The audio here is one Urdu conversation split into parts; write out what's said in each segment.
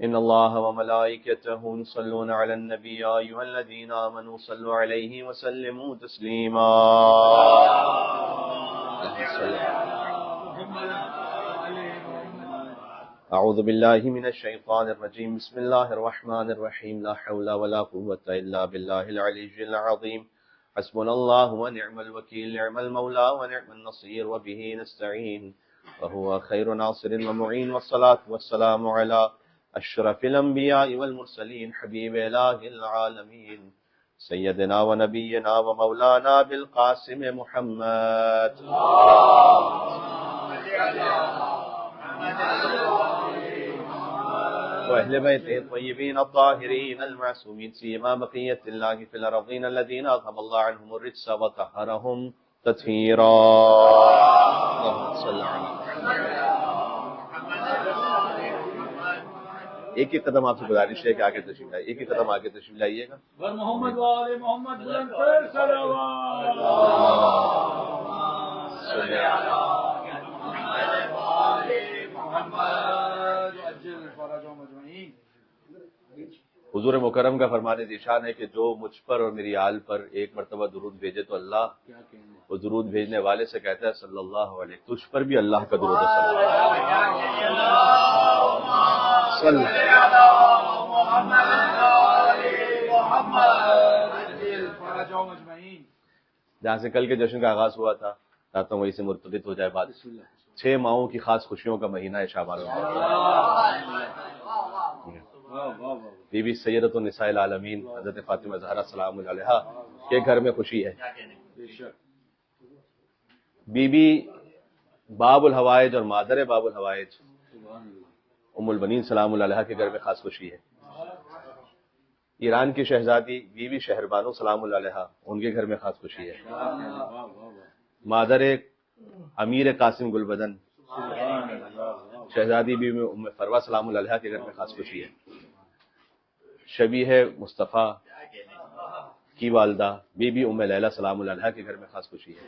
إن الله وملائكته يصلون على النبي يا أيها الذين آمنوا صلوا عليه وسلموا تسليما. أعوذ بالله من الشيطان الرجيم. بسم الله الرحمن الرحيم. لا حول ولا قوة إلا بالله العلي العظيم. حسبنا الله ونعم الوكيل، نعم المولى ونعم النصير، وبه نستعين، وهو خير ناصر ومعين. والصلاة والسلام على أشرف الأنبياء والمرسلين، حبيب إله العالمين، سيدنا ونبينا ومولانا بالقاسم محمد وأهل بيته الطيبين الطاهرين المعصومين، سيما بقية الله في الأرضين الذين أذهب الله عنهم الرجس وطهرهم تطهيرا. اللهم صل على محمد. ایک ایک قدم آپ سے گزارش ہے کہ آگے تشریف لائیے، ایک ایک قدم آگے تشریف لائیے گا. محمد والے محمد بلند پر صلوات. حضور مکرم کا فرمان ذیشان ہے کہ جو مجھ پر اور میری آل پر ایک مرتبہ درود بھیجے تو اللہ وہ درود بھیجنے والے سے کہتا ہے صلی اللہ علیہ، تجھ پر بھی اللہ کا درود جہاں سے کل کے جشن کا آغاز ہوا تھا، چاہتا ہوں وہیں سے مرتبط ہو جائے بات. 6 ماہوں کی خاص خوشیوں کا مہینہ ہے شعبان. بی بی سیدۃ النساء العالمین حضرت فاطمہ زہرا سلام علیہا کے گھر میں خوشی ہے. بی بی باب الحوائج اور مادر باب الحوائج ام البنین سلام علیہا کے گھر میں خاص خوشی ہے. ایران کی شہزادی بی بی شہربانو سلام علیہا ان کے گھر میں خاص خوشی ہے. مادر امیر قاسم گلبدن شہزادی بی بی ام فروہ سلام علیہا کے گھر میں خاص خوشی ہے. شبیہ مصطفیٰ کی والدہ بی بی ام لیلہ سلام علیہا کے گھر میں خاص خوشی ہے.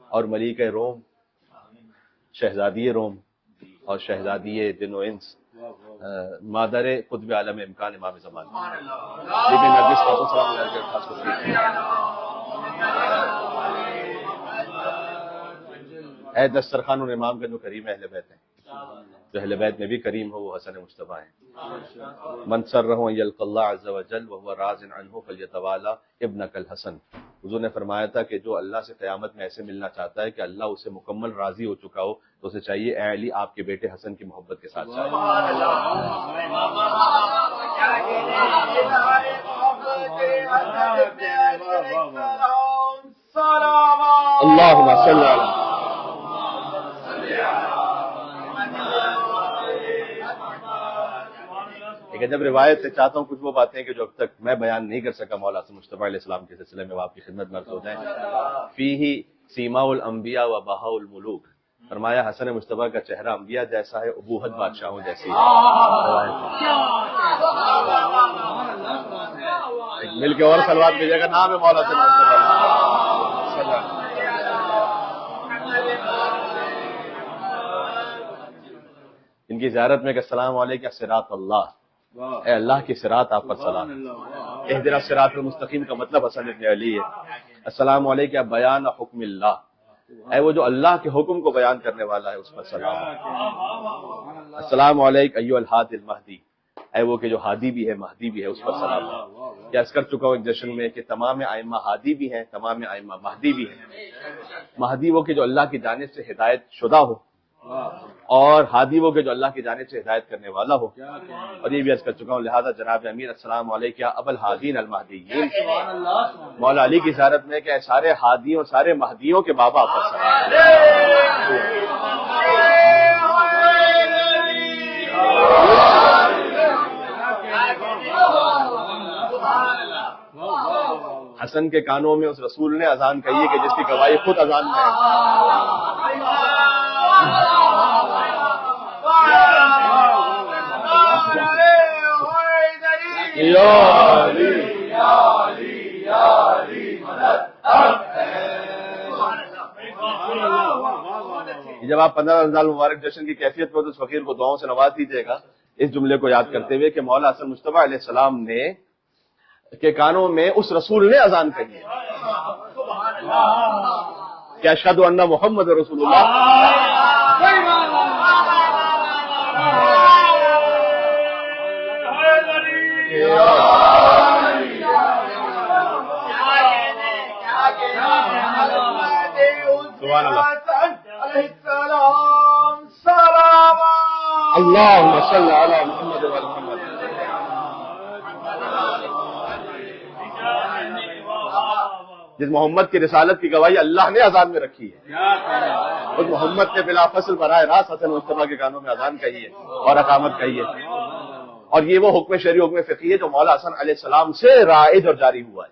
اور ملکہ روم شہزادی روم اور شہزادی جن و انس مادر قطب عالم امکان امام زمان بی بی نرگس خاتون سلام علیہا کے گھر میں خاص خوشی ہے. اے دسترخوان اور امام کا جو کریم اہل بیت ہیں، جو اہل بیت میں بھی کریم ہو وہ حسن مصطفیٰ ہیں. من سرہ ان یلقی اللہ عز وجل وهو راض عنہ فلیتوالی ابنک الحسن. حضور نے فرمایا تھا کہ جو اللہ سے قیامت میں ایسے ملنا چاہتا ہے کہ اللہ اسے مکمل راضی ہو چکا ہو تو اسے چاہیے اے علی آپ کے بیٹے حسن کی محبت کے ساتھ چاہیے. اللہم صل علی جب روایت سے چاہتا ہوں کچھ وہ باتیں کہ جو اب تک میں بیان نہیں کر سکا مولا حسن مصطفیٰ علیہ السلام کے سلسلے میں، وہ آپ کی خدمت میں عرض ہو جائیں. فیہ سیماء الانبیاء و بہاء الملوک. فرمایا حسن مصطفیٰ کا چہرہ انبیاء جیسا ہے، ابوہت بادشاہوں جیسی ہے. مل کے اور صلوات کی جگہ نام ہے مولا حسن مصطفیٰ. ان کی زیارت میں کہ السلام علیکم صراط اللہ، اے اللہ کی صراط آپ پر سلام. اہدنا الصراط المستقیم کا مطلب حسن ابن علی ہے. السلام علیکم بیان حکم اللہ، اے وہ جو اللہ کے حکم کو بیان کرنے والا ہے اس پر سلام. السلام علیکم ایھا الہادی المہدی، اے وہ کہ جو ہادی بھی ہے مہدی بھی ہے اس پر سلام. کیا عرض کر چکا ہوں ایک جشن میں کہ تمام ائمہ ہادی بھی ہیں، تمام ائمہ مہدی بھی ہیں. مہدی وہ کہ جو اللہ کی جانب سے ہدایت شدہ ہو، اور ہادی وہ کہ جو اللہ کی جانب سے ہدایت کرنے والا ہو. اور یہ بھی عرض کر چکا ہوں لہذا جناب امیر السلام علیکم ابا الہادین المہدیین، مولا علی کی زیارت میں کہ سارے ہادیوں سارے مہدیوں کے بابا پر سلام. حسن کے کانوں میں اس رسول نے اذان کہی ہے کہ جس کی گواہی خود اذان میں جب آپ 15 رمضان مبارک جشن کی کیفیت میں تو اس فقیر کو دعاؤں سے نواز دیجیے گا اس جملے کو یاد کرتے ہوئے کہ مولا حسن مصطفیٰ علیہ السلام نے کے کانوں میں اس رسول نے اذان کہی ہے کہ اشہد ان محمد رسول اللہ. سبحان اللہ. اللہم صل علی محمد و علی محمد. جس محمد کی رسالت کی گواہی اللہ نے اذان میں رکھی ہے، اس محمد نے بلا فصل براہ راست حسن مصطفیٰ کے کانوں میں اذان کہی ہے اور اقامت کہی ہے. اور یہ وہ حکم شرعی حکم فقہی ہے جو مولا حسن علیہ السلام سے رائج اور جاری ہوا ہے.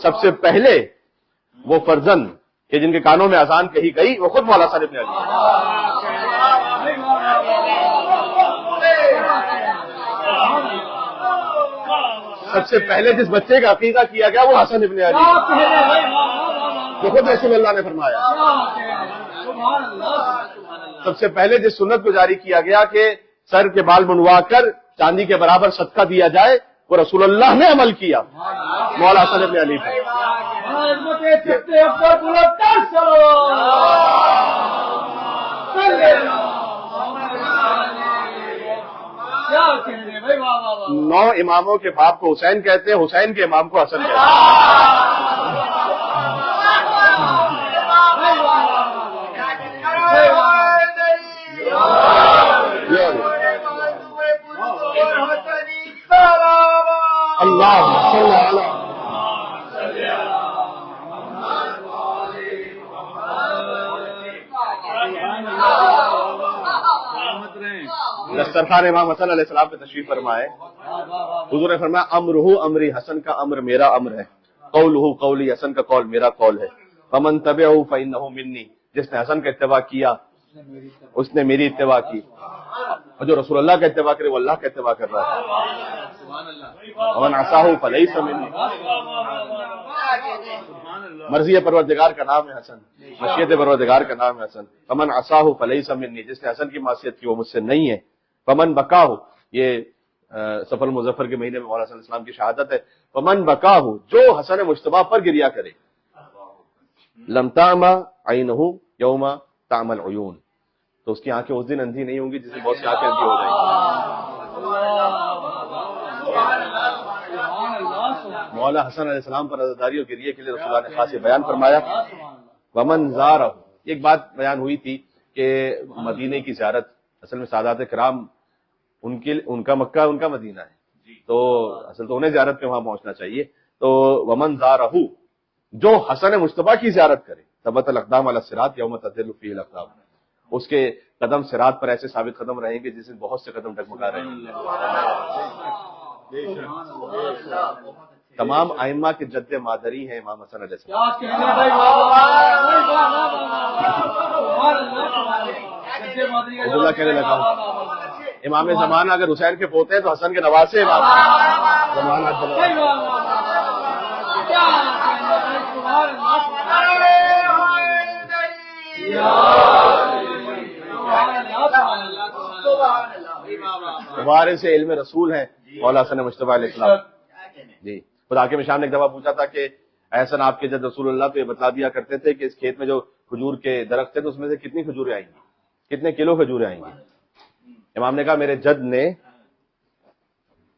سب سے پہلے وہ فرزند کہ جن کے کانوں میں اذان کہی گئی وہ خود مولا حسن ابن علی ہے. سب سے پہلے جس بچے کا عقیقہ کیا گیا وہ حسن ابن علی جو خود رسول اللہ نے فرمایا. سب سے پہلے جس سنت کو جاری کیا گیا کہ سر کے بال منڈوا کر چاندی کے برابر صدقہ دیا جائے وہ رسول اللہ نے عمل کیا مولا حسن ابن علی پر. نو اماموں کے باپ کو حسین کہتے ہیں، حسین کے امام کو حسن کہتے ہیں. اللہ صلی اللہ دسترخوان امام حسن علیہ السلام پہ تشریف فرمائے. حضور نے فرمایا امرہ امری، حسن کا امر میرا امر ہے، قولہ قولی، حسن کا قول میرا قول ہے. فمن تبعہ فانہ منی، جس نے حسن کا اتباع کیا اس نے میری اتباع کی، اور جو رسول اللہ کا اتباع کرے وہ اللہ کا اتباع کر رہا ہے. ومن عصاہ فلیس منی، مرضی پروردگار کا نام ہے حسن، مشیت پروردگار کا نام ہے حسن. فمن عصاہ فلیس منی، جس نے حسن کی معصیت کی وہ مجھ سے نہیں ہے. فمن بکاہ، یہ سفر المظفر کے مہینے میں مولا صلی اللہ علیہ وسلم کی شہادت ہے. فمن بکاہ، جو حسن مجتبیٰ پر گریا کرے، لم تعمى عینہ یوم تعمى العیون، تو اس کی آنکھیں اس دن اندھی نہیں ہوں گی جس دن بہت سی آنکھیں اندھی ہو جائیں گی. مولا حسن علیہ السلام پر عزاداری اور گریے کے لیے رسول اللہ نے خاص بیان فرمایا. ومن زارہ، ایک بات بیان ہوئی تھی کہ مدینے کی زیارت، اصل میں سادات کرام ان کا مکہ ان کا مدینہ ہے، تو اصل تو انہیں زیارت پہ وہاں پہنچنا چاہیے. تو ومن زارہ، جو حسن مصطفیٰ کی زیارت کرے، ثبت الاقدام علی الصراط یوم تزل فیہ الاقدام، اس کے قدم صراط پر ایسے ثابت قدم رہیں گے جس سے بہت سے قدم ڈگمگا رہے ہیں. تمام ائمہ کے جد مادری ہیں امام حسن علیہ السلام. عبداللہ کہنے لگا امام زمانہ اگر حسین کے پوتے ہیں تو حسن کے نواسے امام زمانہ. وارث علم رسول ہیں مولا حسن مصطفیٰ علیہ السلام. جی خدا کے مشان نے ایک دفعہ پوچھا تھا کہ احسن آپ کے جد رسول اللہ تو یہ بتلا دیا کرتے تھے کہ اس کھیت میں جو کھجور کے درخت تھے تو اس میں سے کتنی کھجوریں آئیں گی، کتنے کلو کھجوریں آئیں گی. امام نے کہا میرے جد نے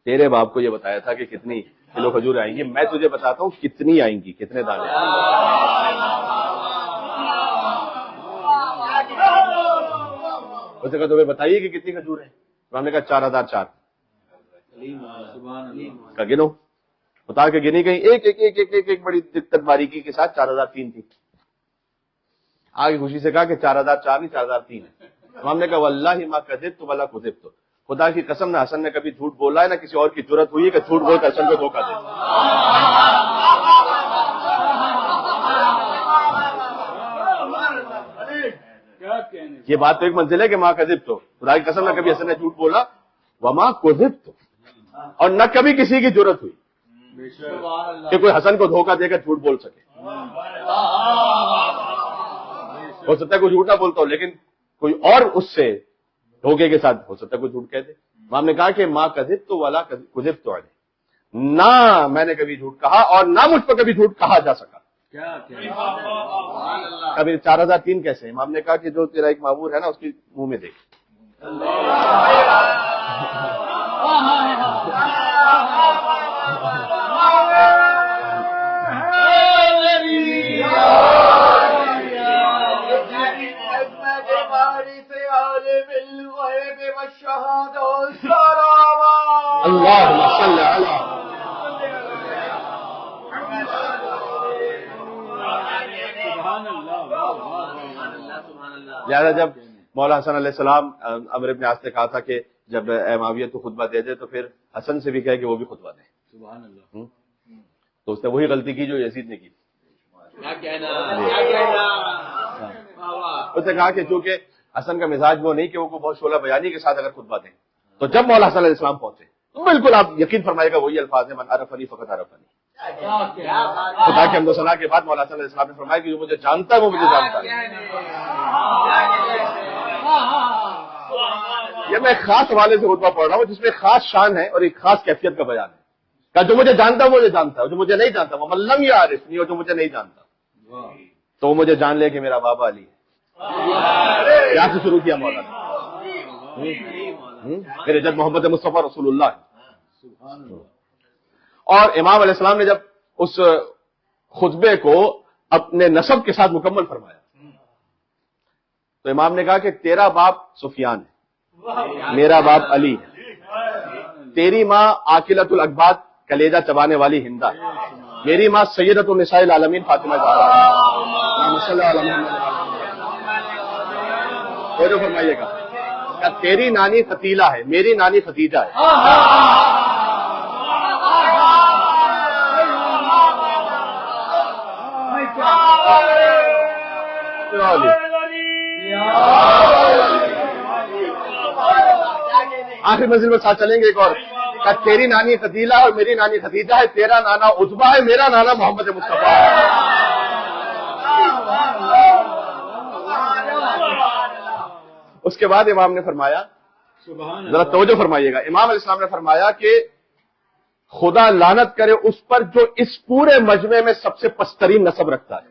تیرے باپ کو یہ بتایا تھا کہ کتنی کلو کھجوریں آئیں گی، میں تجھے بتاتا ہوں کتنی آئیں گی، کتنے دانے. اسے کہا تمہیں بتائیے کہ کتنی کھجور ہیں. امام نے کہا 4004 کا گنو. بتا کے گنی گئی، ایک ایک ایک ایک ایک ایک بڑی دقت باریکی کے ساتھ 4003 تھی. آگے خوشی سے کہا کہ 4004 نہیں 4003 ہے. امام نے کہا واللہ ما کذبت ولا کذبت، خدا کی قسم نہ حسن نے کبھی جھوٹ بولا ہے نہ کسی اور کی جرت ہوئی ہے کہ جھوٹ بول کر حسن کو دھوکہ دے. یہ بات تو ایک منزل ہے کہ ماں کذبت، خدا کی قسم نہ کبھی حسن نے جھوٹ بولا، وما کذبت، اور نہ کبھی کسی کی جرت ہوئی کہ کوئی حسن کو دھوکہ دے کر جھوٹ بول سکے. ہو سکتا ہے کوئی جھوٹ نہ بولتا ہو لیکن کوئی اور اس سے دھوکے کے ساتھ ہو سکتا ہے کوئی جھوٹ کہہ دے. امام نے کہا کہ ما کذبت ولا کذبت علیہ، نہ میں نے کبھی جھوٹ کہا اور نہ مجھ پر کبھی جھوٹ کہا جا سکا. کبھی 4003 کیسے؟ امام نے کہا کہ جو تیرا ایک معمور ہے نا اس کی منہ میں دیکھ. اللہم صل علی. لہذا جب مولا حسن علیہ السلام عمرو بن عاص نے کہا تھا کہ جب اے معاویہ تو خطبہ دے دے تو پھر حسن سے بھی کہے کہ وہ بھی خطبہ دے. سبحان اللہ. تو اس نے وہی غلطی کی جو یزید نے کی. اس نے کہا کہ چونکہ حسن کا مزاج وہ نہیں کہ وہ بہت شعلہ بیانی کے ساتھ اگر خطبہ دیں، تو جب مولا حسن علیہ السلام پہنچے تو بالکل آپ یقین فرمائے گا وہی الفاظ ہیں، من عرفنی فقط عرفنی. خدا کے حمد و ثنا کے بعد مولا حسن علیہ السلام نے فرمایا کہ جو مجھے جانتا ہے وہ مجھے جانتا ہے. یہ میں خاص حوالے سے خطبہ پڑھ رہا ہوں جس میں خاص شان ہے اور ایک خاص کیفیت کا بیان ہے. کہ جو مجھے جانتا ہے وہ مجھے جانتا ہے، جو مجھے نہیں جانتا وہ من لم یعرفنی، اور جو مجھے نہیں جانتا تو وہ مجھے جان لے کہ میرا بابا علی ہے. یہاں سے شروع کیا مولانا. میرے جد محمد مصطفیٰ رسول اللہ ہے. اور امام علیہ السلام نے جب اس خطبے کو اپنے نسب کے ساتھ مکمل فرمایا تو امام نے کہا کہ تیرا باپ سفیان ہے، میرا باپ علی ہے، تیری ماں عاقلۃ الاقباط کلیجہ چبانے والی ہندا ہے، میری ماں سیدۃ النساء العالمین فاطمہ زہرا ہے. جو فرمائیے گا کہ تیری نانی فتیلہ ہے، میری نانی ختیجہ ہے. آخری منزل میں ساتھ چلیں گے ایک اور کہ تیری نانی فتیلہ اور میری نانی ختیجہ ہے، تیرا نانا عتبہ ہے، میرا نانا محمد مصطفیٰ ہے. اس کے بعد امام نے فرمایا، ذرا توجہ فرمائیے گا، امام علیہ السلام نے فرمایا کہ خدا لعنت کرے اس پر جو اس پورے مجمع میں سب سے پسترین نسب رکھتا ہے.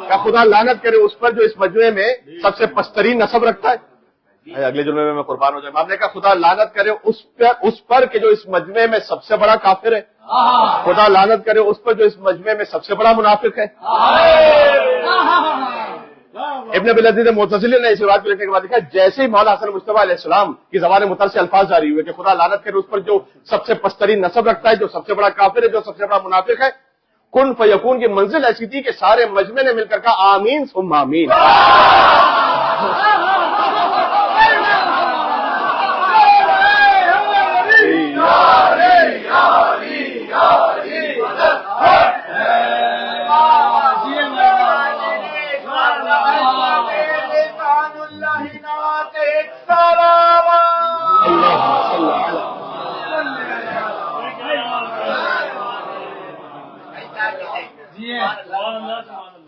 کیا خدا لعنت کرے اس پر جو اس مجمع میں سب سے پسترین نسب رکھتا ہے. اگلے جمعے میں قربان ہو جائے. ہم نے کہا خدا لعنت کرے اس پر کہ جو اس مجمع میں سب سے بڑا کافر ہے. خدا لعنت کرے اس پر جو اس مجمع میں سب سے بڑا منافق ہے. ابن ابی العزیز معتزلی نے اس روایت کو لکھنے کے بعد لکھا جیسے ہی مولا حسن مصطفیٰ علیہ السلام کی زبان مطر سے الفاظ جاری ہوئے کہ خدا لعنت کرے اس پر جو سب سے پسترین نسب رکھتا ہے، جو سب سے بڑا کافر ہے، جو سب سے بڑا منافق ہے، کن فیکون کی منزل ایسی تھی کہ سارے مجمع نے مل کر کہا آمین ثم آمین.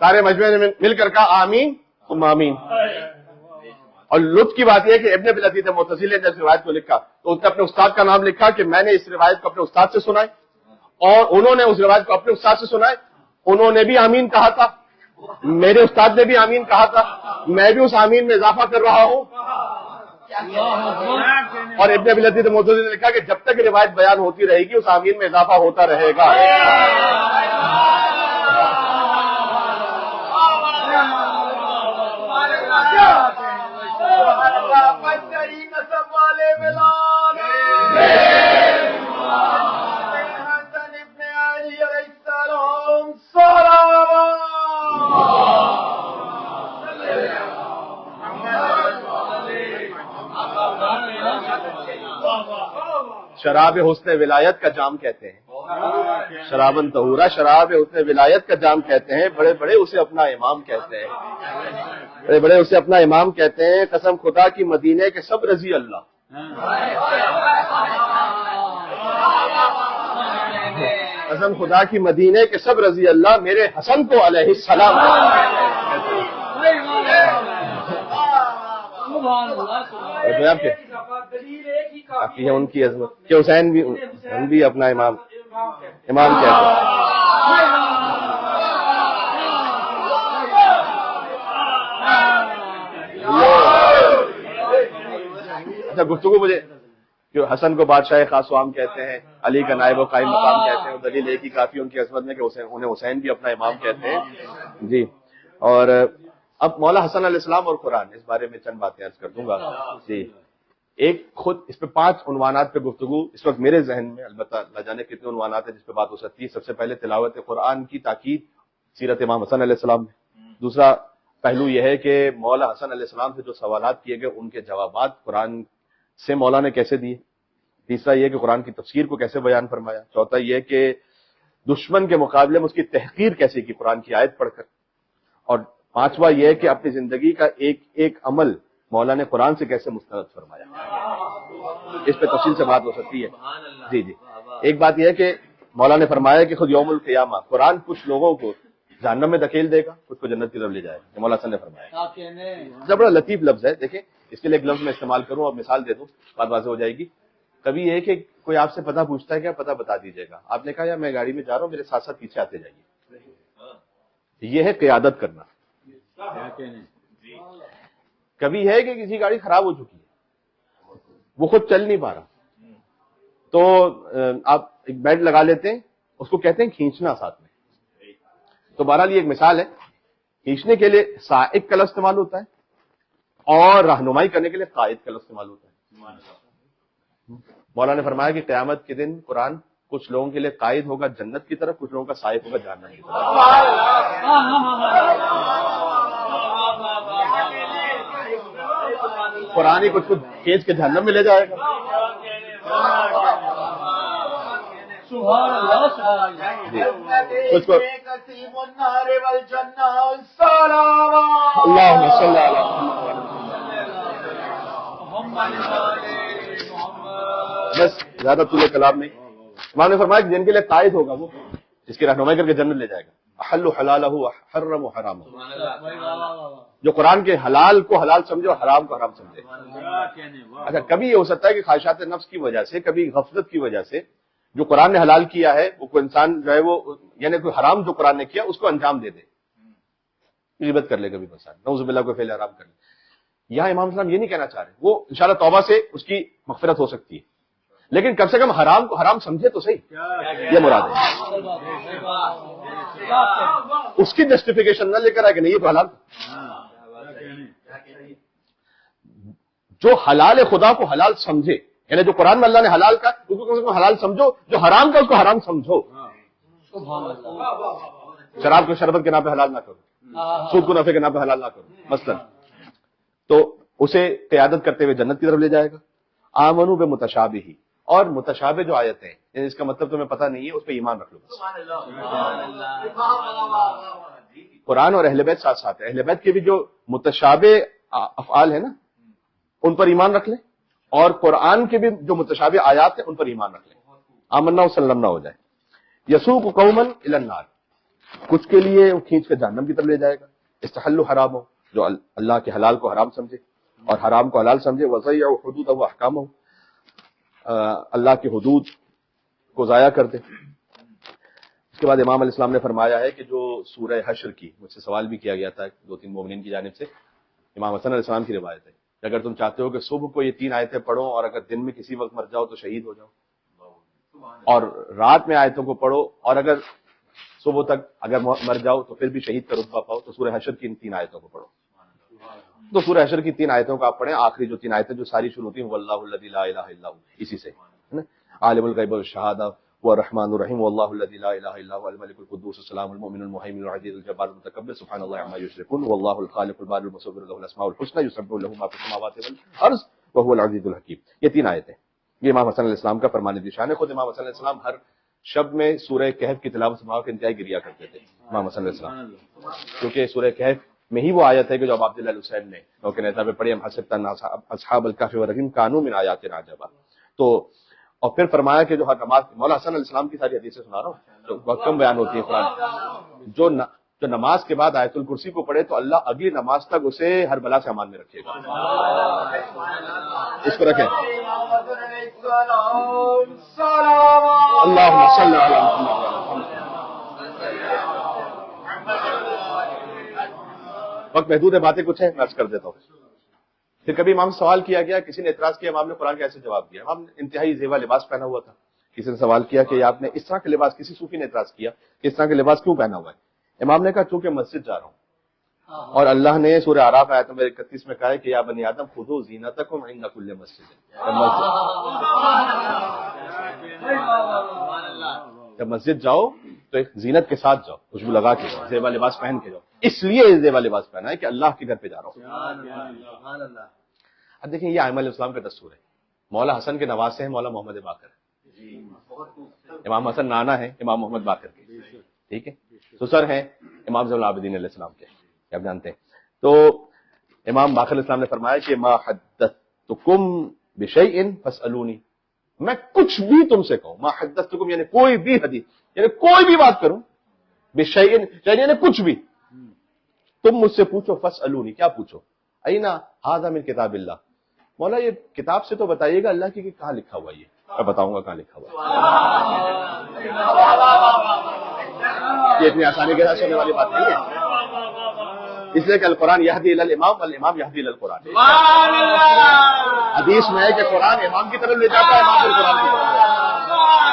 سارے مجمع نے مل کر کہا آمین ثم آمین. اور لطف کی بات یہ ہے کہ ابن ابی العزیز معتزلی نے جب روایت کو لکھا تو اس نے اپنے استاد کا نام لکھا کہ میں نے اس روایت کو اپنے استاد سے سنا ہے اور انہوں نے اس روایت کو اپنے استاد سے سنا ہے. انہوں نے بھی آمین کہا تھا، میرے استاد نے بھی آمین کہا تھا، میں بھی اس آمین میں اضافہ کر رہا ہوں. اور ابن ابی العزیز معتزلی نے لکھا کہ جب تک روایت بیان ہوتی رہے گی اس آمین میں اضافہ ہوتا رہے گا. شراب حسن ولایت کا جام کہتے ہیں شرابن طہورا، شراب حسن ولایت کا جام کہتے ہیں، بڑے بڑے اسے اپنا امام کہتے ہیں، بڑے بڑے اسے اپنا امام کہتے ہیں۔ قسم خدا کی مدینے کے سب رضی اللہ، قسم خدا کی مدینے کے سب رضی اللہ میرے حسن کو علیہ السلام۔ آپ کے کافی ہے ان کی عظمت کہ حسین بھی اپنا امام کہتے ہیں۔ اچھا گفتگو مجھے کہ حسن کو بادشاہ خاص و عام کہتے ہیں، علی کا نائب و قائم مقام کہتے ہیں، دلیل ایک ہی کافی ان کی عظمت میں کہ انہیں حسین بھی اپنا امام کہتے ہیں جی۔ اور اب مولا حسن علیہ السلام اور قرآن، اس بارے میں چند باتیں عرض کر دوں گا جی۔ ایک خود اس پہ 5 عنوانات پہ گفتگو اس وقت میرے ذہن میں، البتہ نہ جانے کتنے عنوانات ہیں جس پہ بات ہو سکتی ہے۔ سب سے پہلے تلاوت قرآن کی تاکید سیرت امام حسن علیہ السلام میں۔ دوسرا پہلو یہ ہے کہ مولا حسن علیہ السلام سے جو سوالات کیے گئے ان کے جوابات قرآن سے مولا نے کیسے دیے۔ تیسرا یہ کہ قرآن کی تفسیر کو کیسے بیان فرمایا۔ چوتھا یہ کہ دشمن کے مقابلے میں اس کی تحقیر کیسے کی قرآن کی آیت پڑھ کر۔ اور پانچواں یہ کہ اپنی زندگی کا ایک ایک عمل مولا نے قرآن سے کیسے مسترد فرمایا۔ اس پہ تفصیل سے بات ہو سکتی ہے جی جی۔ ایک بات یہ ہے کہ مولا نے فرمایا کہ خود یوم القیامہ قرآن کچھ لوگوں کو جہنم میں دھکیل دے گا، کچھ کو جنت کی طرف لے جائے گا، مولا حسن نے فرمایا۔ جب بڑا لطیف لفظ ہے، دیکھیں اس کے لیے ایک لفظ میں استعمال کروں اور مثال دے دوں، بات واضح ہو جائے گی۔ کبھی یہ کہ کوئی آپ سے پتہ پوچھتا ہے کہ پتہ بتا دیجیے گا، آپ نے کہا یا میں گاڑی میں جا رہا ہوں، میرے ساتھ ساتھ پیچھے آتے جائیے۔ یہ ہے قیادت کرنا۔ کبھی ہے کہ کسی گاڑی خراب ہو چکی ہے، وہ خود چل نہیں پا رہا، تو آپ ایک بیلٹ لگا لیتے ہیں، اس کو کہتے ہیں کھینچنا ساتھ میں۔ تو بہرحال یہ ایک مثال ہے، کھینچنے کے لیے سائق کا لفظ استعمال ہوتا ہے اور رہنمائی کرنے کے لیے قائد کا لفظ استعمال ہوتا ہے۔ مولا نے فرمایا کہ قیامت کے دن قرآن کچھ لوگوں کے لیے قائد ہوگا جنت کی طرف، کچھ لوگوں کا سائق ہوگا جہنم کی طرف۔ قرآن ہی کچھ کو کھینچ کے جہنم میں لے جائے گا۔ کچھ کو اللہم صلی علی بس زیادہ طول کلام نہیں۔ امام نے فرمایا کہ جن کے لیے قائد ہوگا وہ جس کی رہنمائی کر کے جنت لے جائے گا۔ احل حلالہ وحرم حرامہ، جو قرآن کے حلال کو حلال سمجھے اور حرام کو حرام سمجھے۔ اچھا کبھی یہ ہو سکتا ہے کہ خواہشات نفس کی وجہ سے، کبھی غفلت کی وجہ سے جو قرآن نے حلال کیا ہے وہ کوئی انسان جو ہے وہ یعنی کوئی حرام جو قرآن نے کیا اس کو انجام دے دے، غیبت کر لے کبھی انسان، نعوذ باللہ کوئی فعل حرام کر لے۔ یہاں امام اسلام یہ نہیں کہنا چاہ رہے، وہ انشاءاللہ توبہ سے اس کی مغفرت ہو سکتی ہے، لیکن کم سے کم حرام کو حرام سمجھے تو صحیح، یہ مراد ہے۔ اس کی جسٹیفیکیشن نہ لے کر آئے کہ نہیں یہ تو حلال، جو حلال خدا کو حلال سمجھے، یعنی جو قرآن میں اللہ نے حلال کا اس کو کم سے کم حلال سمجھو، جو حرام کا اس کو حرام سمجھو۔ شراب کو شربت کے نام پہ حلال نہ کرو، سود کو نفع کے نام پہ حلال نہ کرو مثلا، تو اسے قیادت کرتے ہوئے جنت کی طرف لے جائے گا۔ آمنو بمتشابہ، اور متشابہ جو آیتیں ہیں یعنی اس کا مطلب تمہیں پتہ نہیں ہے اس پہ ایمان رکھ لو بس۔ قرآن اور اہل بیت ساتھ ساتھ ہے، اہل بیت کے بھی جو متشابہ افعال ہیں نا ان پر ایمان رکھ لیں، اور قرآن کے بھی جو متشابہ آیات ہیں ان پر ایمان رکھ لیں، آمنا وسلمنا ہو جائے۔ یسوق قوما الی النار، کچھ کے لیے وہ کھینچ کے جہنم کی طرف لے جائے گا۔ استحل حرام ہو، جو اللہ کے حلال کو حرام سمجھے اور حرام کو حلال سمجھے، وضیع حدود و احکام ہو، اللہ کی حدود کو ضائع کر دے۔ اس کے بعد امام علیہ السلام نے فرمایا ہے کہ جو سورہ حشر کی، مجھ سے سوال بھی کیا گیا تھا 2-3 مومنین کی جانب سے، امام حسن علیہ السلام کی روایت ہے کہ اگر تم چاہتے ہو کہ صبح کو یہ 3 آیتیں پڑھو اور اگر دن میں کسی وقت مر جاؤ تو شہید ہو جاؤ، اور رات میں آیتوں کو پڑھو اور اگر صبح تک اگر مر جاؤ تو پھر بھی شہید کا رتبہ پاؤ، تو سورہ حشر کی ان 3 آیتوں کو پڑھو۔ تو سورہ حشر کی 3 آیتوں کو آپ پڑھیں، آخری جو 3 آیتیں جو ساری شروع ہوتی ہیں واللہ الذی لا الہ الا هو، اسی سے ہے نا، عالم الغیب والشہادہ والرحمن الرحیم واللہ الذی لا الہ الا هو الملک القدوس السلام المؤمن المہیمن العزیز الجبار المتکبر سبحان اللہ عما یشرکون واللہ الخالق البارئ المصور له الاسماء الحسنى یسبح له ما فی السماوات والارض وهو العزیز الحکیم۔ یہ 3 آیتیں، یہ امام حسن علیہ السلام کا فرمان ذی شان ہے۔ خود امام حسن علیہ السلام ہر شب میں سورہ کہف کی تلاوت سنا کے انتہائی گریا کرتے تھے امام حسن علیہ السلام، کیونکہ سورہ کہف میں ہی وہ آیت ہے کہ جو اب عبداللہ الحسین نے روکن ایسا پہ پڑھی، ہم حسبت ان اصحاب الکہف والرقیم کانوا من آیاتنا عجبا. تو اور پھر فرمایا کہ جو ہر نماز، مولا حسن علیہ السلام کی ساری حدیثیں سنا رہا ہوں جو بہت کم بیان ہوتی ہے قرآن، جو نماز کے بعد آیت الکرسی کو پڑھے تو اللہ اگلی نماز تک اسے ہر بلا سے امان میں رکھے گا. اس کو رکھیں. اللہم صلی علی محمد. وقت محدود ہے، باتیں کچھ ہیں میں عرض کر دیتا ہوں. پھر کبھی امام سے سوال کیا گیا، کسی نے اعتراض کیا امام نے قرآن کا ایسے جواب دیا. امام نے انتہائی زیبا لباس پہنا ہوا تھا، کسی نے سوال کیا کہ آپ نے اس طرح کے لباس، کسی صوفی نے اعتراض کیا کہ اس طرح کے لباس کیوں پہنا ہوا ہے. امام نے کہا چونکہ مسجد جا رہا ہوں اور اللہ نے سورہ اعراف آیت نمبر 31 میں کہا ہے کہ یا بنی آدم خذوا زینتکم عند کل مسجد. جب مسجد جاؤ تو ایک زینت کے ساتھ جاؤ، خوشبو لگا کے جاؤ، زیبا لباس پہن کے جاؤ. اس لیے زیبا لباس پہنا ہے کہ اللہ کے گھر پہ جا رہا ہوں. اب دیکھیں یہ ائمہ علیہ السلام کا دستور ہے. مولا حسن کے نواسے ہیں مولا محمد باقر، امام حسن نانا ہے امام محمد باقر کے، ٹھیک ہے. سسر ہیں امام زین العابدین علیہ السلام کے، آپ جانتے ہیں. تو امام باقر علیہ السلام نے فرمایا کہ ما حدثتکم بشیء فاسألونی، میں کچھ بھی تم سے کہوں، ما حدثتکم یعنی کوئی بھی حدیث، یعنی کوئی بھی بات کروں، بشیء یعنی کچھ بھی، تم مجھ سے پوچھو، فاسألونی کیا پوچھو، اینا ھذا من کتاب اللہ، مولا یہ کتاب سے تو بتائیے گا اللہ کی کہ کہاں لکھا ہوا یہ، میں بتاؤں گا کہاں لکھا ہوا ہے. یہ اتنی آسانی کے ساتھ سننے والی بات نہیں ہے، اس لیے کہ القرآن یہدی الی الامام والامام یہدی الی القرآن. حدیث میں ہے کہ قرآن امام کی طرف لے جاتا ہے، امام پھر قرآن کی طرف لے جاتا ہے.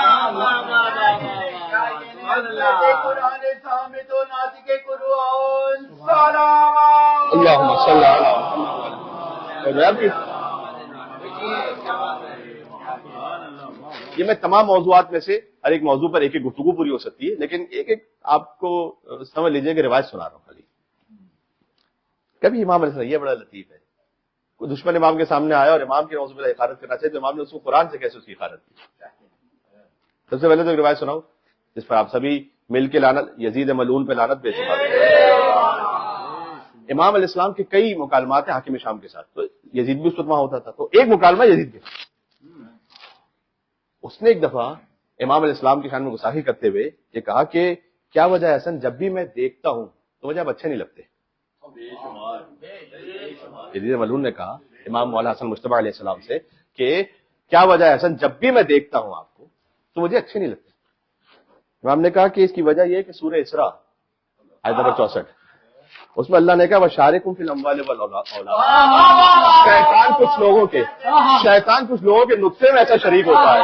اللہم صلی علی محمد. یہ میں تمام موضوعات میں سے ہر ایک موضوع پر ایک ایک گفتگو پوری ہو سکتی ہے، لیکن ایک ایک آپ کو سمجھ لیجئے کہ روایت سنا رہا ہوں خالی. کبھی امام علیہ السلام، یہ بڑا لطیف ہے، کوئی دشمن امام کے سامنے آیا اور امام کی نعوذ باللہ حقارت کرنا چاہے تو امام نے اس کو قرآن سے کیسے اس کی حقارت کی. سب سے پہلے تو ایک روایت سناؤ جس پر آپ سبھی مل کے لعنت، یزید ملعون پہ لعنت بے شمار. امام علیہ السلام کے کئی مکالمات ہیں حاکم شام کے ساتھ، تو یزید بھی اس وقت وہاں ہوتا تھا، تو ایک مکالمہ یزید کے ساتھ. اس نے ایک دفعہ امام علیہ السلام کی شان میں گستاخی کرتے ہوئے یہ کہا کہ کیا وجہ ہے حسن، جب بھی میں دیکھتا ہوں تو مجھے اب اچھے نہیں لگتے. یزید ملعون نے کہا امام مولا حسن مجتبی علیہ السلام سے کہ کیا وجہ ہے حسن، جب بھی میں دیکھتا ہوں آپ کو تو مجھے اچھے نہیں لگتے. امام نے کہا کہ اس کی وجہ یہ ہے کہ سورہ اسراء آیت نمبر 64 اس میں اللہ نے کہا وَشَارِكُمْ فِي الْأَمْوَالِ وَالْأَوْلَادِ، شیطان کچھ لوگوں کے نطفے میں ایسا شریک ہوتا ہے.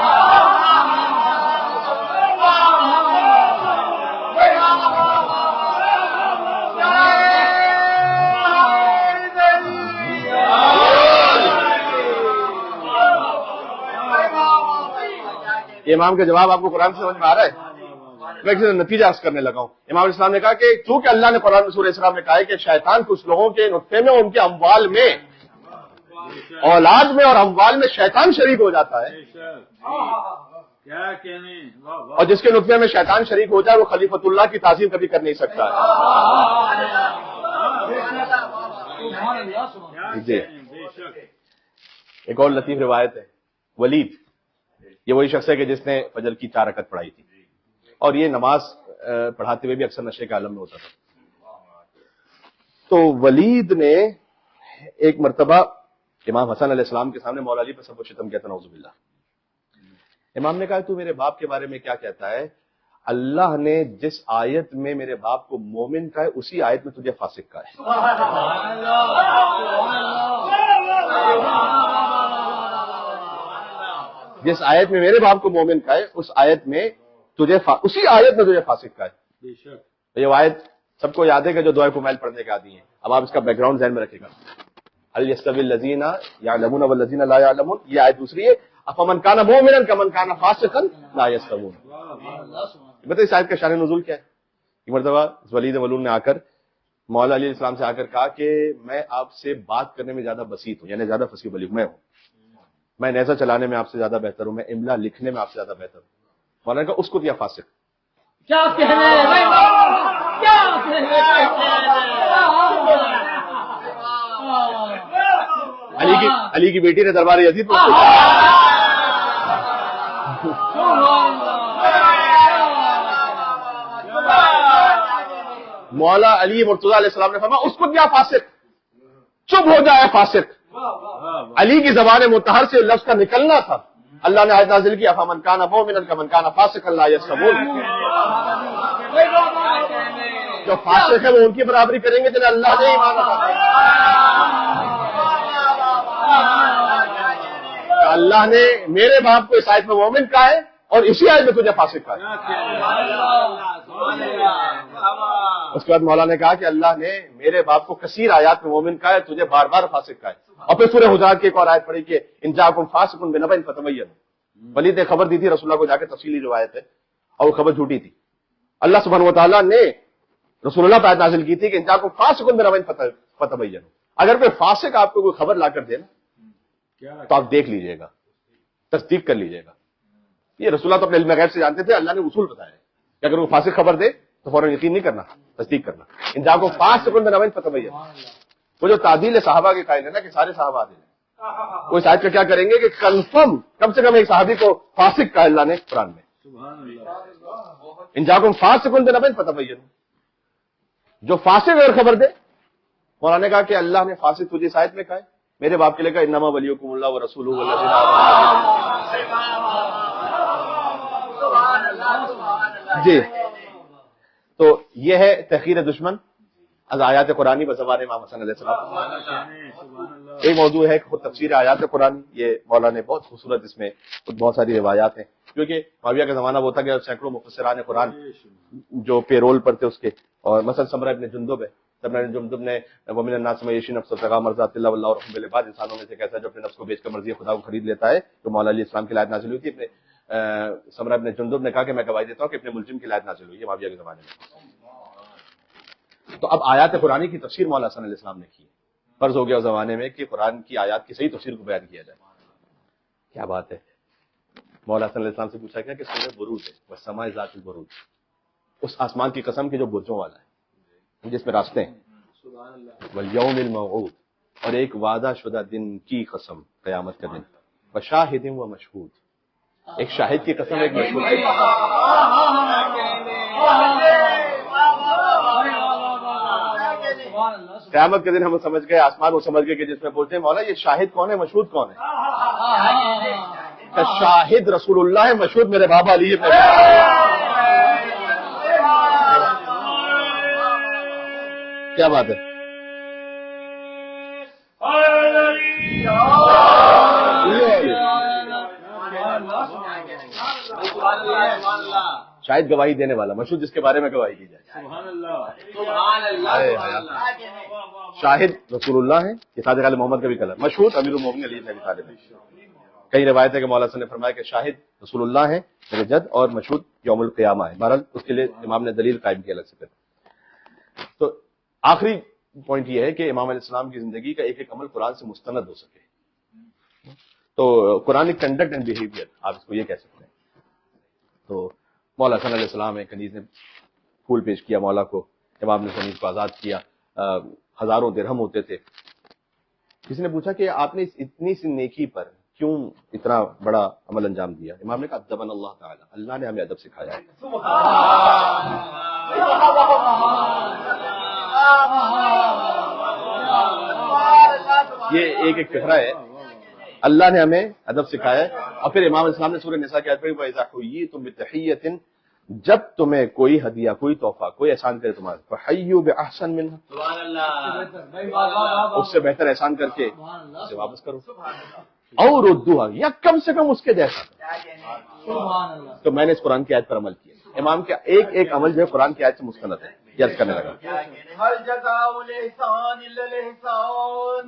یہ امام کا جواب آپ کو قرآن سے سمجھ میں آ رہا ہے؟ میں کسی نتیجہ عرض کرنے لگا ہوں. امام علیہ السلام نے کہا کہ چونکہ اللہ نے قرآن سورہ اسراء میں کہا ہے کہ شیطان کچھ لوگوں کے نطفے میں، ان کے اموال میں، اولاد میں اور اموال میں شیطان شریک ہو جاتا ہے، اور جس کے نطفے میں شیطان شریک ہو جائے وہ خلیفۃ اللہ کی تعظیم کبھی کر نہیں سکتا ہے. ایک اور لطیف روایت ہے، ولید یہ وہی شخص ہے کہ جس نے فجر کی 4 رکعت پڑھائی تھی، اور یہ نماز پڑھاتے ہوئے بھی اکثر نشے کے عالم میں ہوتا تھا. تو ولید نے ایک مرتبہ امام حسن علیہ السلام کے سامنے مولا علی پر سب و شتم کیا تھا، نعوذ باللہ. امام نے کہا تو میرے باپ کے بارے میں کیا کہتا ہے؟ اللہ نے جس آیت میں میرے باپ کو مومن کہا ہے اسی آیت میں تجھے فاسق کہا ہے. جس آیت میں میرے باپ کو مومن کہا ہے اس آیت میں تجھے اسی آیت میں تجھے فاسق کہا ہے. یہ آیت سب کو یاد ہے کہ جو دعائے کمیل پڑھنے کے عادی ہیں. اب آپ اس کا بیک گراؤنڈ ذہن میں رکھے گا. هل يستوي الذين يعلمون والذين لا يعلمون، یہ آیت دوسری ہے. افمن كان مؤمنا كمن كان فاسقا لا يستوون. بتائیے اس آیت کا شان نزول کیا ہے؟ ایک مرتبہ ولید ملعون نے آ کر مولا علی علیہ السلام سے آ کر کہا کہ میں آپ سے بات کرنے میں زیادہ بسیط ہوں، یعنی زیادہ فصیح بلیغ میں ہوں، میں نیزہ چلانے میں آپ سے زیادہ بہتر ہوں، میں املا لکھنے میں آپ سے زیادہ بہتر ہوں، مولانا نے کہا اس کو دیا فاسق. کیا کہنے کیا علی کی بیٹی نے دربار یزید میں مولا علی مرتضی علیہ السلام نے فرمایا اس کو کیا فاسق, چپ ہو جائے فاسق. علی کی زبان مطہر سے لفظ کا نکلنا تھا. اللہ نے آیت نازل کی افمن کان مؤمنا کمن کان فاسقا لا یستوون. جو فاسق ہے وہ ان کی برابری کریں گے جنہیں اللہ نے ایمان عطا کیا. اللہ نے میرے باپ کو اس آیت میں مومن کہا ہے اور اسی آیت میں تجھے فاسق کہا ہے. اس کے بعد مولا نے کہا کہ اللہ نے میرے باپ کو کثیر آیات میں مومن کہا ہے, تجھے بار بار فاسق کہا ہے. اور پھر سورہ حجرات کی ایک اور آیت پڑھی کہ ان جاءکم فاسق بنبأ فتبینوا. ولید نے خبر دی تھی رسول اللہ کو جا کے, تفصیلی روایت ہے, اور وہ خبر جھوٹی تھی. اللہ سبحانہ و تعالیٰ نے رسول اللہ پر آیت نازل کی تھی کہ ان جاءکم فاسق بنبأ فتبینوا. اگر کوئی فاسق آپ کو کوئی خبر لا کر دے نا تو آپ دیکھ لیجئے گا, تصدیق کر لیجئے گا. یہ رسول اللہ تو اپنے علم غیب سے جانتے تھے, اللہ نے اصول بتایا ہے کہ اگر وہ فاسق خبر دے تو فوراً یقین نہیں کرنا, تصدیق کرنا. ان جاءکم فاسق بنبأ فتبینوا. وہ جو تعدیل صحابہ کے قائل ہے نا کہ سارے صحابہ عادل ہیں, وہ اس آیت کا کیا کریں گے کہ کنفرم کم سے کم ایک صحابی کو فاسق کہا اللہ نے قرآن میں. ان جاءکم فاسق بنبأ فتبینوا. جو فاسق اگر خبر دے, مولانا نے کہا کہ اللہ نے فاسق تجھے اس آیت میں کہا ہے, میرے باپ کے لیے کہا انما ولیکم اللہ ورسولہ والذین آمنوا. جی تو یہ ہے تحقیر دشمن از آیات قرآنی بزبان امام حسن علیہ السلام. ایک موضوع ہے خود تفسیر آیات قرآنی. یہ مولانا نے بہت خوبصورت اس میں بہت ساری روایات ہیں, کیونکہ معاویہ کا زمانہ وہ تھا کہ سینکڑوں مفسران قرآن جو پیرول پر تھے اس کے, اور مثلا سمرہ ابن جندب ہے. سمرہ ابن جندب نے ومن الناس من یشری نفسه ابتغاء مرضات اللہ واللہ رحم بالعباد, انسانوں میں سے کیسا جو اپنے نفس کو بیچ کر مرضی خدا کو خرید لیتا ہے. تو مولا علیہ السلام کی آیت نازل ہوئی تھی. اپنے سمرہ ابن جندب نے کہا کہ میں گواہی دیتا ہوں کہ اپنے ملزم کی آیت نازل ہوئی ہے معاویہ کے زمانے میں. تو اب آیات قرآنی کی تفسیر مولا حسن علیہ السلام نے کی. فرض ہو گیا اس زمانے میں کہ قرآن کی آیات کی صحیح تفسیر کو بیان کیا جائے. کیا بات ہے. مولا حسن علیہ السلام سے پوچھا گیا کہ سورہ بروج ہے, والسماء ذات البروج, اس آسمان کی قسم کے جو برجوں والا ہے جس میں راستے ہیں, والیوم الموعود, اور ایک وعدہ شدہ دن کی قسم قیامت کا دن, وشاہد و مشہود, ایک شاہد کی قسم ایک مشہود کی قیامت کے دن. ہم سمجھ گئے آسمان وہ سمجھ گئے کہ جس میں بولتے ہیں مولا یہ شاہد کون ہے مشہود کون ہے. شاہد رسول اللہ ہے, مشہود میرے بابا علی ابن کیا بات ہے. شاید گواہی دینے والا, مشہود جس کے بارے میں گواہی دی جائے. شاہد رسول اللہ ہے, یہ صادق علی محمد کا بھی کلر. مشہود امیر المومنین علی بن ابی طالب. کئی روایت ہے کہ مولا صلی نے فرمایا کہ شاہد رسول اللہ ہے میرے جد, اور مشہود یوم القیامہ ہے. بہرحال اس کے لیے امام نے دلیل قائم کی الگ سے. پھر تو آخری پوائنٹ یہ ہے کہ امام علیہ السلام کی زندگی کا ایک ایک عمل قرآن سے مستند ہو سکے. تو قرآنک کنڈکٹ اینڈ بیہیویئر آپ اس کو یہ کہہ سکتے ہیں. تو مولا حسن علیہ السلام ہے, کنیز نے پھول پیش کیا مولا کو, امام نے کنیز کو آزاد کیا, ہزاروں درہم ہوتے تھے. کسی نے پوچھا کہ آپ نے اتنی سی نیکی پر کیوں اتنا بڑا عمل انجام دیا. امام نے کہا ادبنا اللہ تعالی, اللہ نے ہمیں ادب سکھایا ہے. یہ ایک ایک فقرہ ہے, اللہ نے ہمیں ادب سکھایا ہے. اور پھر امام اسلام نے سورہ نساء کی آیت پڑھی, وَإِذَا حُيِّيتُم بِتَحِيَّةٍ, جب تمہیں کوئی ہدیہ کوئی تحفہ کوئی احسان کرے تمہارے, فَحَيُّوا بِأَحْسَنَ مِنْهَا, اس سے بہتر احسان کر کے اسے واپس کرو, اور ردوها, یا کم سے کم اس کے جیسا. تو میں نے اس قرآن کی آیت پر عمل کیا. امام کا ایک ایک عمل جو ہے قرآن کی آیت سے مستند ہے. یاد کرنے لگا. هل جزاء الإحسان إلا الإحسان.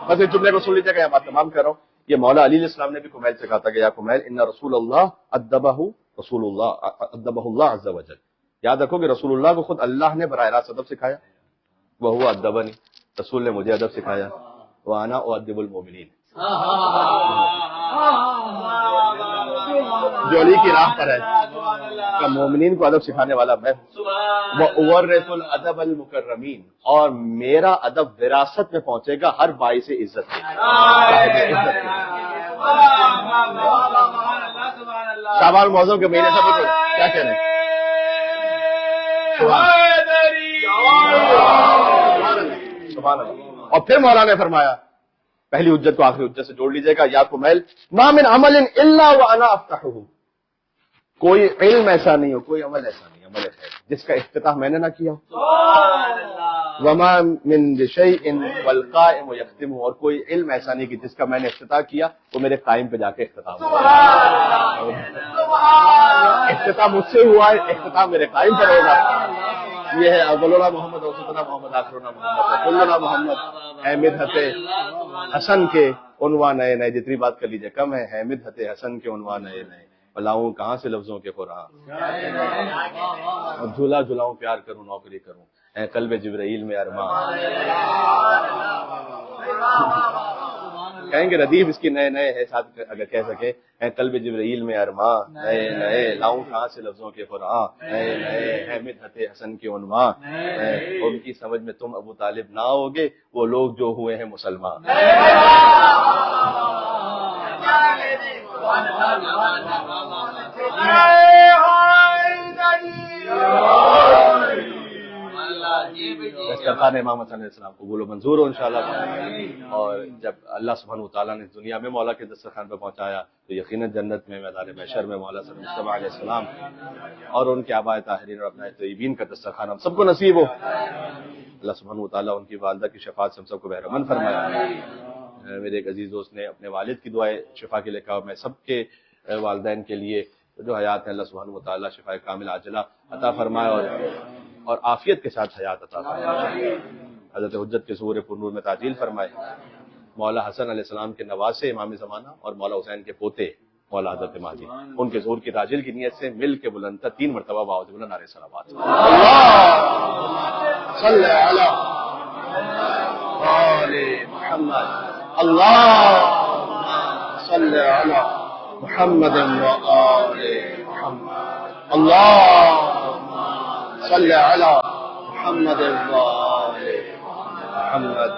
بس اس جملے کو سن لیجیے گا, یہ بات تمام کر رہا ہوں. یہ مولا علی علیہ السلام نے بھی کمیل سے کہا تھا کہ یا کمیل ان رسول اللہ ادبہ اللہ عز وجل. یاد رکھو کہ رسول اللہ کو خود اللہ نے براہ راست ادب سکھایا. وہ ادبنی, رسول نے مجھے ادب سکھایا. وانا اؤدب المؤمنین، جو علی کی راہ پر ہے کہ مومنین کو ادب سکھانے والا میں ہوں. وَأُوَرِّثُ الْأَدَبَ الْمُكَرَّمِينَ، اور میرا ادب وراثت میں پہنچے گا ہر باعث عزت کے. شعبان معظم کے مہینے سے کیا کہہ رہے ہیں؟ سبحان اللہ. اور پھر مولانا نے فرمایا پہلی حجت کو آخری حجت سے جوڑ لیجئے گا، یا کمیل ما من عمل الا وانا افتحہ، کوئی علم ایسا نہیں ہو، کوئی عمل ایسا نہیں، عمل خیر جس کا افتتاح میں نے نہ کیا ہو. وما من شیء والقائم یختمہ، اور کوئی علم ایسا نہیں کہ جس کا میں نے افتتاح کیا وہ میرے قائم پہ جا کے اختتام ہو. افتتاح مجھ سے ہوا ہے، اختتام میرے قائم پر ہوگا. یہ ہے اولنا محمد اوسطنا محمد آخرنا محمد کلنا محمد. احمد حتے حسن کے عنوان نئے نئے، جتنی بات کر لیجیے کم ہے. احمد حتے حسن کے عنوان نئے نئے، بلاؤں کہاں سے لفظوں کے قرآن. جھولا جھلاؤں پیار کروں نوکری کروں، اے قلب جبرائیل میں ارمان. کہیں گے ردیف اس کی نئے نئے ہے، ساتھ اگر کہہ سکے اے قلب جبرائیل میں ارمان نئے نئے، لاؤں کہاں سے لفظوں کے قرآن نئے نئے. احمد حتے حسن کے عنوان، ان کی سمجھ میں تم ابو طالب نہ ہوگے، وہ لوگ جو ہوئے ہیں مسلمان. دسترخوان امام حسن علیہ السلام قبول و منظور ہو انشاءاللہ. اور جب اللہ سبحانہ وتعالیٰ نے دنیا میں مولا کے دسترخوان پہ پہنچایا تو یقیناً جنت میں میدان محشر میں مولا صلی اللہ علیہ السلام اور ان کے آباء طاہرین اور ابناء طیبین کا دسترخوان ہم سب کو نصیب ہو. اللہ سبحانہ وتعالیٰ ان کی والدہ کی شفاعت سے ہم سب کو بہرمند فرمائے. میرے ایک عزیز دوست نے اپنے والد کی دعائیں شفا کے لیے کہا، میں سب کے والدین کے لیے جو حیات ہیں اللہ سبحانہ وتعالیٰ شفا کامل عاجلہ عطا فرمائے اور عافیت کے ساتھ حیات عطا فرمائے. حضرت حجت کے ظہور پر نور میں تعجیل فرمائے. مولا حسن علیہ السلام کے نواسے امام زمانہ اور مولا حسین کے پوتے مولا حضرت مہدی، ان کے ظہور کی تعجیل کی نیت سے مل کے بلند 3 مرتبہ باؤ بلند نعرہ صلوات. صلی علی آل محمد، اللہم صلی علی محمد و آل محمد، اللہم صلی علی محمد و آل محمد.